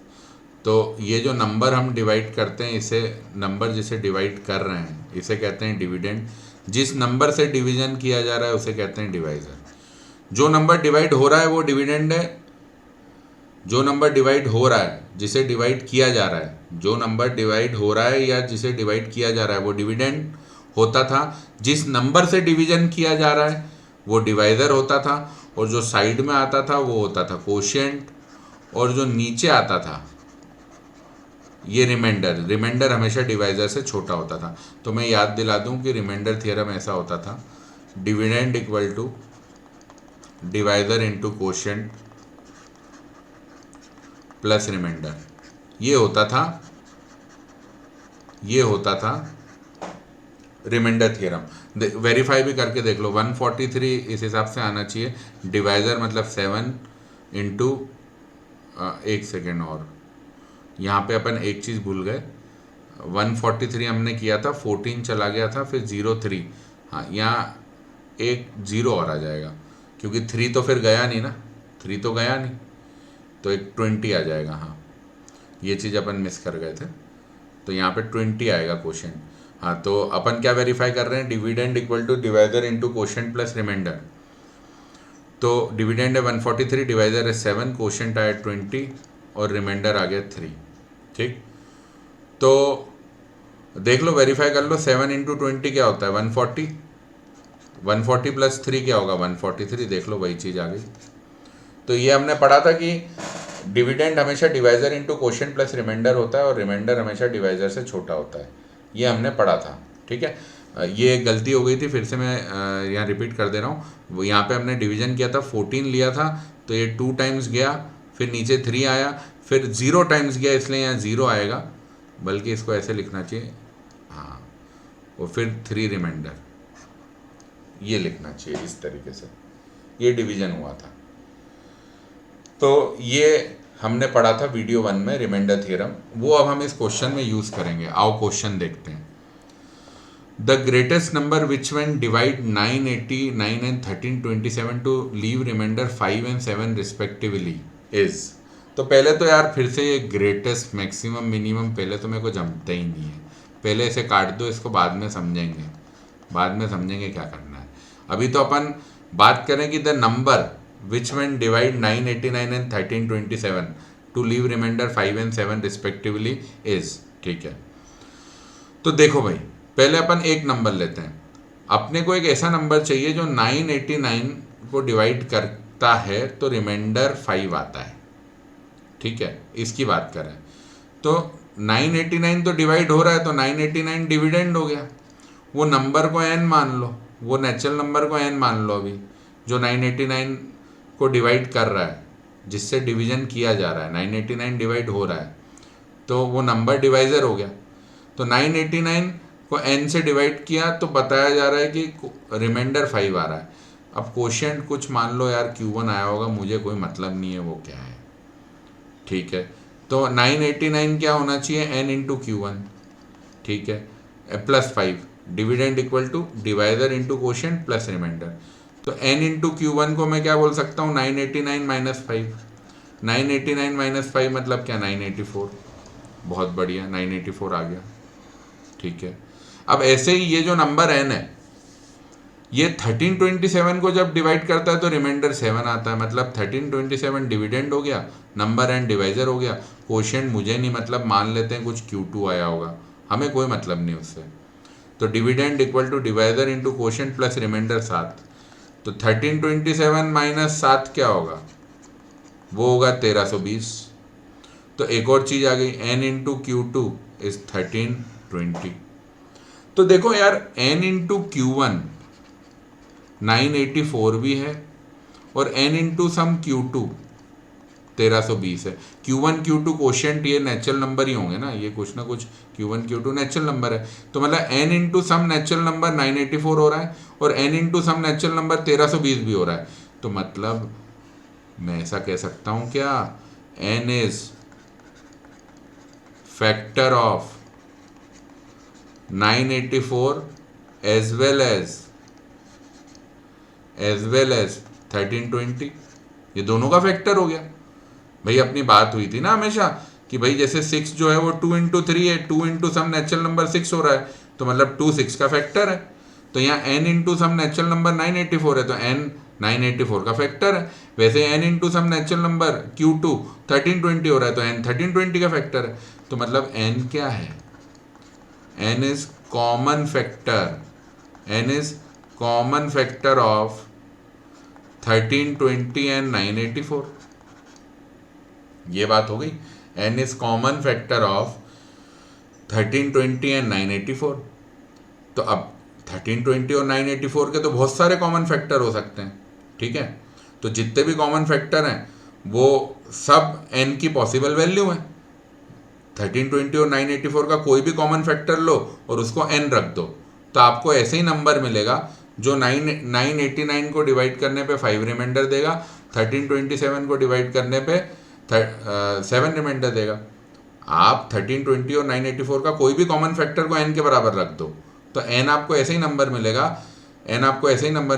तो ये जो नंबर हम डिवाइड करते हैं, इसे नंबर जिसे डिवाइड कर रहे हैं इसे कहते हैं डिविडेंड। जिस नंबर से डिवीजन किया जा रहा है उसे कहते हैं डिवाइज़र। जो नंबर डिवाइड हो रहा है वो डिविडेंड है, जो नंबर डिवाइड हो रहा है जिसे डिवाइड किया जा रहा है, जो नंबर डिवाइड हो रहा है या जिसे डिवाइड किया जा रहा है वो डिविडेंड होता था। जिस नंबर से डिवीजन किया जा रहा है वो डिवाइज़र होता था। और जो साइड में आता था वो होता था कोशिएंट, और जो नीचे आता था ये रिमाइंडर हमेशा डिवाइजर से छोटा होता था। तो मैं याद दिला दूं कि रिमाइंडर थ्योरम ऐसा होता था, dividend equal to divisor into quotient plus remainder. ये होता था रिमाइंडर थ्योरम। वेरीफाई भी करके देख लो, 143 इस हिसाब से आना चाहिए। डिवाइजर मतलब 7 इंटू, एक सेकेंड, और यहाँ पे अपन एक चीज़ भूल गए, 143 हमने किया था, 14 चला गया था, फिर 03, हाँ यहाँ एक 0 और आ जाएगा, क्योंकि 3 तो फिर गया नहीं ना, 3 तो गया नहीं, तो एक 20 आ जाएगा। हाँ ये चीज़ अपन मिस कर गए थे, तो यहाँ पे 20 आएगा क्वेश्चन। हाँ तो अपन क्या वेरीफाई कर रहे हैं, dividend equal to divisor into question plus remainder. तो डिविडेंड है 143, डिवाइजर है 7, क्वेश्चन आया 20 और रिमाइंडर आ गया 3। ठीक, तो देख लो, वेरीफाई कर लो, 7 इंटू 20 क्या होता है 140, 140 प्लस 3 क्या होगा 143, देख लो वही चीज़ आ गई। तो ये हमने पढ़ा था कि डिविडेंड हमेशा divisor into quotient plus remainder होता है और रिमाइंडर हमेशा डिवाइजर से छोटा होता है, ये हमने पढ़ा था। ठीक है, ये एक गलती हो गई थी, फिर से मैं यहाँ रिपीट कर दे रहा हूँ। यहाँ पे हमने डिवीजन किया था, 14 लिया था, तो ये 2 टाइम्स गया, फिर नीचे 3 आया, फिर 0 टाइम्स गया, इसलिए यहाँ 0 आएगा, बल्कि इसको ऐसे लिखना चाहिए, हाँ, और फिर 3 रिमाइंडर, ये लिखना चाहिए इस तरीके से, ये डिवीजन हुआ था। तो ये हमने पढ़ा था वीडियो 1 में रिमाइंडर थ्योरम, वो अब हम इस क्वेश्चन में यूज़ करेंगे। आओ क्वेश्चन देखते हैं। The greatest number which when divide 989 and 1327 to leave remainder 5 and 7 respectively is. तो पहले तो यार फिर से ये ग्रेटेस्ट, मैक्सिमम, मिनिमम पहले तो मेरे को जमता ही नहीं है, पहले इसे काट दो, इसको बाद में समझेंगे, क्या करना है। अभी तो अपन बात करें कि the number which when divide 989 and 1327 to leave remainder 5 and 7 respectively is. ठीक है, तो देखो भाई, पहले अपन एक नंबर लेते हैं। अपने को एक ऐसा नंबर चाहिए जो 989 को डिवाइड करता है तो रिमाइंडर 5 आता है। ठीक है, इसकी बात करें तो 989 तो डिवाइड हो रहा है, तो 989 डिविडेंड हो गया। वो नंबर को n मान लो, वो नेचुरल नंबर को n मान लो, अभी जो 989 को डिवाइड कर रहा है, जिससे डिवीजन किया जा रहा है, 989 डिवाइड हो रहा है, तो वो नंबर डिवाइजर हो गया। तो 989 को n से डिवाइड किया तो बताया जा रहा है कि रिमाइंडर 5 आ रहा है। अब क्वोशिएंट कुछ मान लो यार Q1 आया होगा, मुझे कोई मतलब नहीं है वो क्या है। ठीक है, तो 989 क्या होना चाहिए, n इंटू Q1। ठीक है, plus 5, dividend equal to divisor into quotient plus remainder. तो n इंटू Q1 को मैं क्या बोल सकता हूँ, 989 माइनस 5। 989 माइनस 5 मतलब क्या, 984। बहुत बढ़िया, 984 आ गया। ठीक है, अब ऐसे ही ये जो नंबर n है, ये 1327 को जब डिवाइड करता है तो रिमाइंडर 7 आता है, मतलब 1327 डिविडेंड हो गया, नंबर n डिवाइजर हो गया। क्वोशिएंट मुझे नहीं मतलब, मान लेते हैं कुछ Q2 आया होगा, हमें कोई मतलब नहीं उससे। तो dividend equal to divisor into quotient plus remainder 7। तो 1327 माइनस 7 क्या होगा, वो होगा 1320। तो एक और चीज़ आ गई, n इंटू Q2 इज 1320। तो देखो यार, n इंटू Q1 984 भी है, और n इंटू सम Q2 1320 है। Q1 Q2 क्वोशिएंट ये नेचुरल नंबर ही होंगे ना, ये कुछ ना कुछ Q1 Q2 नेचुरल नंबर है। तो मतलब n into some natural number 984 हो रहा है, और n into some natural number 1320 भी हो रहा है। तो मतलब मैं ऐसा कह सकता हूँ क्या, n is factor of 984 as well as 1320। ये दोनों का फैक्टर हो गया भाई। अपनी बात हुई थी ना हमेशा कि भाई जैसे 6 जो है वो 2 इंटू 3 है, 2 इंटू सम नेचुरल नंबर 6 हो रहा है, तो मतलब 2 6 का फैक्टर है। तो यहाँ n into some natural number 984 है, तो n 984 का फैक्टर है। वैसे n into some natural number Q2 1320 हो रहा है, तो n 1320 का फैक्टर है। तो मतलब n क्या है, n is common factor, n is common factor of 1320 and 984। ये बात हो गई। n is common factor of 1320 and 984। तो अब 1320 और 984 के तो बहुत सारे कॉमन फैक्टर हो सकते हैं, ठीक है। तो जितने भी कॉमन फैक्टर हैं वो सब n की पॉसिबल वैल्यू हैं। 1320 और 984 का कोई भी कॉमन फैक्टर लो और उसको n रख दो, तो आपको ऐसे ही नंबर मिलेगा जो 989 को डिवाइड करने पे 5 रिमाइंडर देगा, 1327 को डिवाइड करने पे 7 रिमाइंडर देगा। आप 1320 और 984 का कोई भी कॉमन फैक्टर को n के बराबर रख दो, तो n आपको ऐसे ही नंबर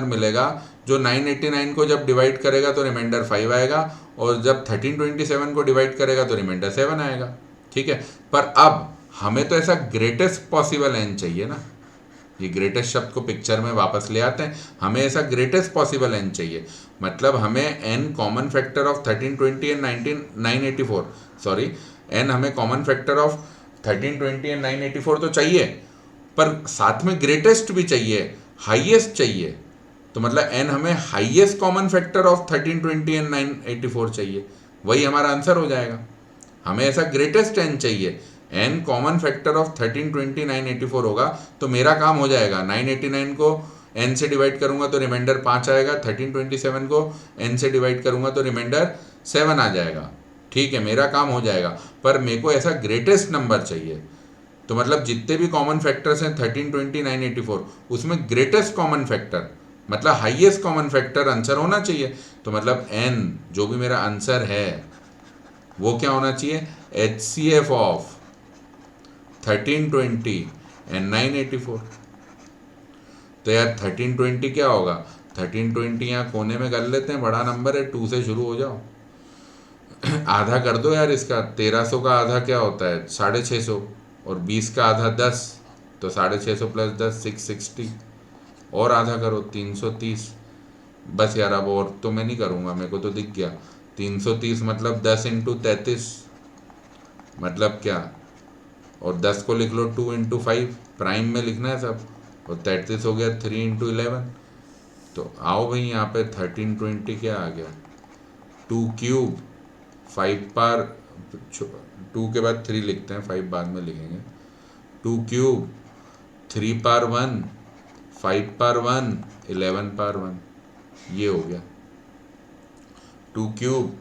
मिलेगा जो 989 को जब डिवाइड करेगा तो रिमाइंडर 5 आएगा, और जब 1327 को डिवाइड करेगा तो रिमाइंडर 7 आएगा, ठीक है। पर अब हमें तो ऐसा ग्रेटेस्ट पॉसिबल n चाहिए ना, ये ग्रेटेस्ट शब्द को पिक्चर में वापस ले आते हैं। हमें ऐसा ग्रेटेस्ट पॉसिबल n चाहिए, मतलब हमें n common factor of 1320 and 984, sorry n हमें कॉमन फैक्टर ऑफ 1320 एंड 984 तो चाहिए, पर साथ में ग्रेटेस्ट भी चाहिए, हाईएस्ट चाहिए। तो मतलब n हमें highest common factor of 1320 and 984 चाहिए, वही हमारा आंसर हो जाएगा। हमें ऐसा ग्रेटेस्ट n चाहिए, n कॉमन फैक्टर ऑफ 1320 984 होगा तो मेरा काम हो जाएगा। 989 को n से डिवाइड करूंगा तो रिमाइंडर 5 आएगा, 1327 को n से डिवाइड करूंगा तो रिमाइंडर 7 आ जाएगा, ठीक है, मेरा काम हो जाएगा। पर मेरे को ऐसा ग्रेटेस्ट नंबर चाहिए, तो मतलब जितने भी कॉमन फैक्टर्स हैं 1320 984 उसमें ग्रेटेस्ट कॉमन फैक्टर मतलब हाईएस्ट कॉमन फैक्टर आंसर होना चाहिए। तो मतलब n जो भी मेरा आंसर है वो क्या होना चाहिए, HCF ऑफ 1320 एंड 984। तो यार 1320 क्या होगा, 1320 यहाँ कोने में कर लेते हैं, बड़ा नंबर है, 2 से शुरू हो जाओ। आधा कर दो यार इसका, 1300 का आधा क्या होता है 650, और 20 का आधा 10, तो 650 प्लस 10 660, और आधा करो 330। बस यार अब और तो मैं नहीं करूँगा, मेरे को तो दिख गया 330 मतलब 10 इंटू 33 मतलब क्या, और 10 को लिख लो 2 इंटू 5, प्राइम में लिखना है सब, और 33 हो गया 3 इंटू 11। तो आओ भाई यहाँ पे 1320 क्या आ गया, 2 क्यूब 5 पार, 2 के बाद 3 लिखते हैं, 5 बाद में लिखेंगे, 2 क्यूब 3 पार 1 5 पार 1 11 पार 1, ये हो गया 2 क्यूब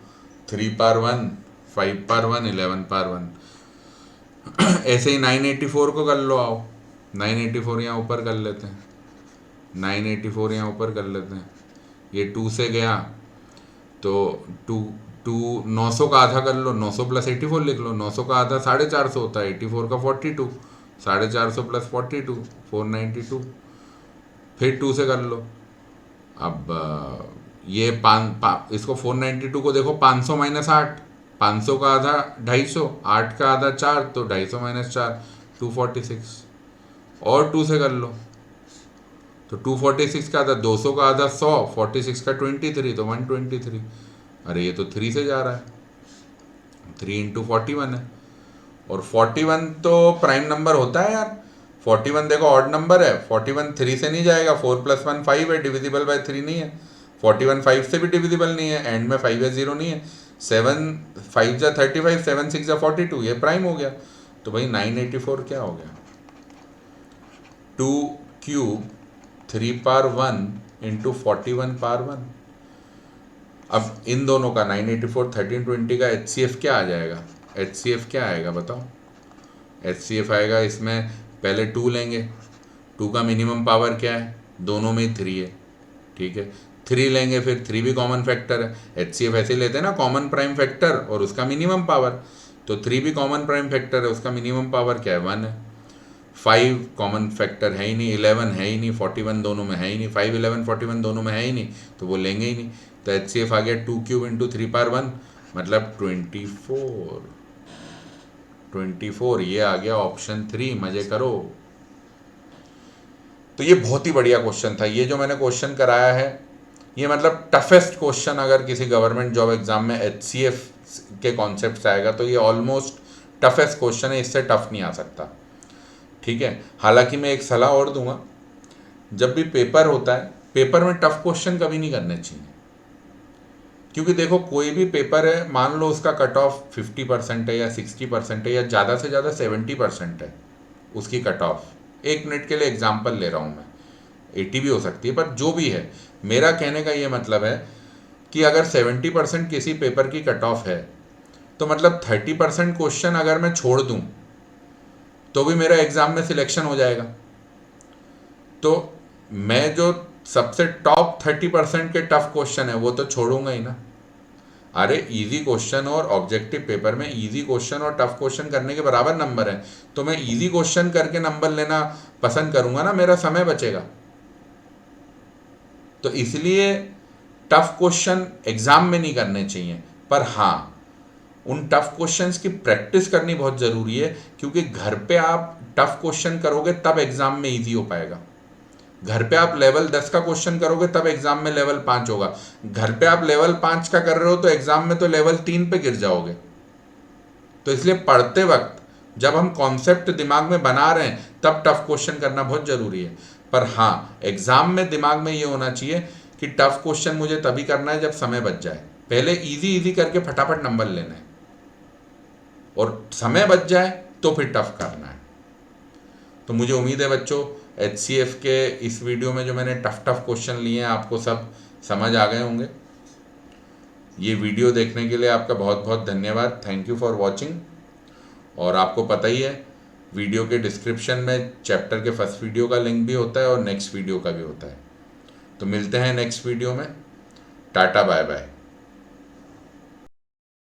3 पार 1 5 पार 1 11 पार 1। ऐसे ही 984 को कर लो, आओ 984 यहाँ ऊपर कर लेते हैं, 984 यहाँ ऊपर कर लेते हैं, ये 2 से गया तो 900 का आधा कर लो, 900 प्लस 84 लिख लो, 900 का आधा 450 होता है, 84 का 42, 450 प्लस 42 492, फिर 2 से कर लो। अब ये इसको 492 को देखो 500 माइनस 8, 500 का आधा 250, 8 का आधा 4, तो 250 माइनस 4 246, और 2 से कर लो तो 246 का आधा 200 का आधा 100, 46 का 23 तो 123। अरे ये तो 3 से जा रहा है, 3 इंटू 41 है, और 41 तो प्राइम नंबर होता है यार। 41 देखो ऑड नंबर है, 41 3 से नहीं जाएगा, 4 प्लस 1 5 है, डिविजिबल बाय 3 नहीं है, 41 5 से भी डिविजिबल नहीं है, एंड में 5 है 0 नहीं है, 7 5 जा 35 7 6 जा 42, ये प्राइम हो गया। तो भाई 984 क्या हो गया, 2 क्यूब 3 पार 1 इंटू 41 पार 1। अब इन दोनों का 984 1320 का HCF क्या आ जाएगा, HCF क्या आएगा बताओ। HCF आएगा, इसमें पहले 2 लेंगे, 2 का मिनिमम पावर क्या है, दोनों में 3 है, ठीक है, 3 लेंगे, फिर 3 भी कॉमन फैक्टर है। HCF ऐसे लेते हैं ना, कॉमन प्राइम फैक्टर और उसका मिनिमम पावर, तो 3 भी कॉमन प्राइम फैक्टर है, उसका मिनिमम पावर क्या है 1 है। 5 कॉमन फैक्टर है ही नहीं, 11 है ही नहीं, 41 दोनों में है ही नहीं, 5 11 41 दोनों में है ही नहीं, तो वो लेंगे ही नहीं। तो HCF आ गया 2 क्यूब इंटू 3 पार 1 मतलब 24, ये आ गया ऑप्शन 3, मजे करो। तो ये बहुत ही बढ़िया क्वेश्चन था, ये जो मैंने क्वेश्चन कराया है ये मतलब टफेस्ट क्वेश्चन अगर किसी गवर्नमेंट जॉब एग्जाम में HCF के कॉन्सेप्ट आएगा तो ये ऑलमोस्ट टफेस्ट क्वेश्चन है, इससे टफ नहीं आ सकता, ठीक है। हालांकि मैं एक सलाह और दूंगा, जब भी पेपर होता है पेपर में टफ क्वेश्चन कभी नहीं करने चाहिए, क्योंकि देखो कोई भी पेपर है, मान लो उसका कट ऑफ 50% है या 60% है या ज़्यादा से ज़्यादा 70% है उसकी कट ऑफ, 1 मिनट के लिए एग्जाम्पल ले रहा हूँ मैं, 80 भी हो सकती है, पर जो भी है, मेरा कहने का ये मतलब है कि अगर 70% किसी पेपर की कट ऑफ है तो मतलब 30% क्वेश्चन अगर मैं छोड़ दूं तो भी मेरा एग्जाम में सिलेक्शन हो जाएगा। तो मैं जो सबसे टॉप 30% के टफ क्वेश्चन है वो तो छोड़ूंगा ही ना। अरे इजी क्वेश्चन और ऑब्जेक्टिव पेपर में इजी क्वेश्चन और टफ क्वेश्चन करने के बराबर नंबर है, तो मैं इजी क्वेश्चन करके नंबर लेना पसंद करूंगा ना, मेरा समय बचेगा। तो इसलिए टफ क्वेश्चन एग्जाम में नहीं करने चाहिए, पर हाँ उन टफ क्वेश्चंस की प्रैक्टिस करनी बहुत ज़रूरी है, क्योंकि घर पे आप टफ क्वेश्चन करोगे तब एग्जाम में इजी हो पाएगा। घर पे आप लेवल 10 का क्वेश्चन करोगे तब एग्जाम में लेवल 5 होगा। घर पे आप लेवल 5 का कर रहे हो तो एग्जाम में तो लेवल 3 पे गिर जाओगे। तो इसलिए पढ़ते वक्त जब हम कॉन्सेप्ट दिमाग में बना रहे हैं तब टफ क्वेश्चन करना बहुत ज़रूरी है। पर हाँ एग्जाम में दिमाग में ये होना चाहिए कि टफ क्वेश्चन मुझे तभी करना है जब समय बच जाए। पहले इजी इजी करके फटाफट नंबर लेना है, और समय बच जाए तो फिर टफ करना है। तो मुझे उम्मीद है बच्चों HCF के इस वीडियो में जो मैंने टफ क्वेश्चन लिए हैं आपको सब समझ आ गए होंगे। ये वीडियो देखने के लिए आपका बहुत बहुत धन्यवाद, थैंक यू फॉर वॉचिंग। और आपको पता ही है वीडियो के डिस्क्रिप्शन में चैप्टर के फर्स्ट वीडियो का लिंक भी होता है और नेक्स्ट वीडियो का भी होता है। तो मिलते हैं नेक्स्ट वीडियो में, टाटा बाय बाय।